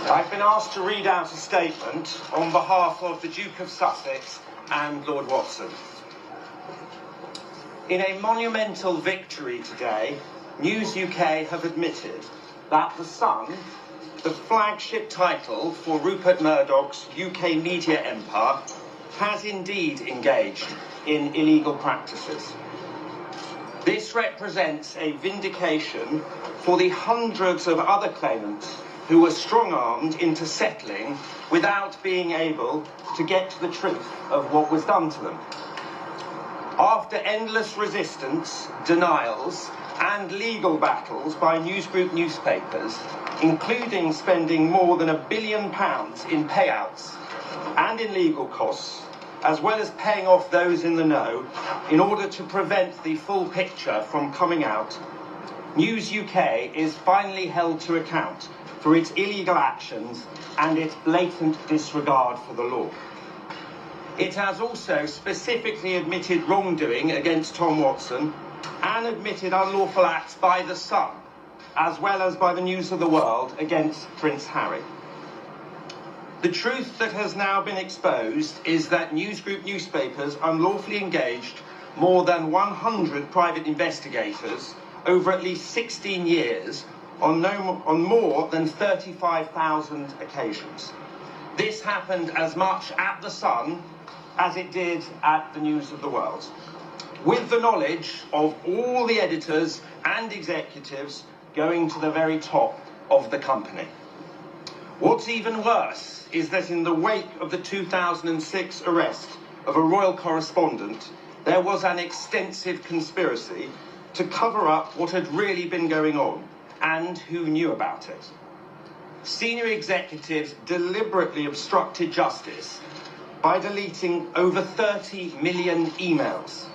I've been asked to read out a statement on behalf of the Duke of Sussex and Lord Watson. In a monumental victory today, News UK have admitted that The Sun, the flagship title for Rupert Murdoch's UK media empire, has indeed engaged in illegal practices. This represents a vindication for the hundreds of other claimants who were strong-armed into settling without being able to get to the truth of what was done to them. After endless resistance, denials, and legal battles by News Group newspapers, including spending more than £1 billion in payouts and in legal costs, as well as paying off those in the know in order to prevent the full picture from coming out, News UK is finally held to account for its illegal actions and its blatant disregard for the law. It has also specifically admitted wrongdoing against Tom Watson and admitted unlawful acts by The Sun, as well as by the News of the World against Prince Harry. The truth that has now been exposed is that News Group newspapers unlawfully engaged more than 100 private investigators over at least 16 years on more than 35,000 occasions. This happened as much at The Sun as it did at the News of the World, with the knowledge of all the editors and executives going to the very top of the company. What's even worse is that in the wake of the 2006 arrest of a royal correspondent, there was an extensive conspiracy to cover up what had really been going on and who knew about it. Senior executives deliberately obstructed justice by deleting over 30 million emails,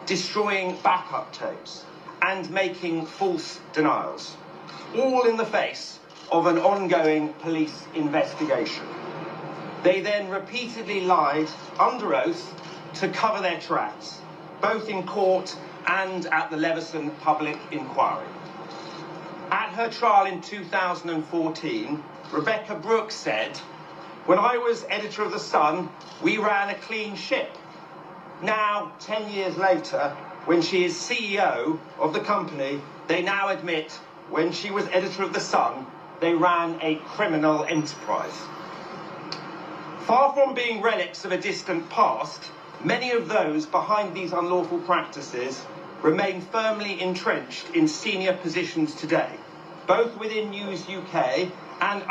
destroying backup tapes, and making false denials, all in the face of an ongoing police investigation. They then repeatedly lied under oath to cover their tracks, both in court and at the Leveson public inquiry. At her trial in 2014, Rebekah Brooks said, "When I was editor of The Sun, we ran a clean ship." Now, 10 years later, when she is CEO of the company, they now admit when she was editor of The Sun, they ran a criminal enterprise. Far from being relics of a distant past, many of those behind these unlawful practices remain firmly entrenched in senior positions today, both within News UK and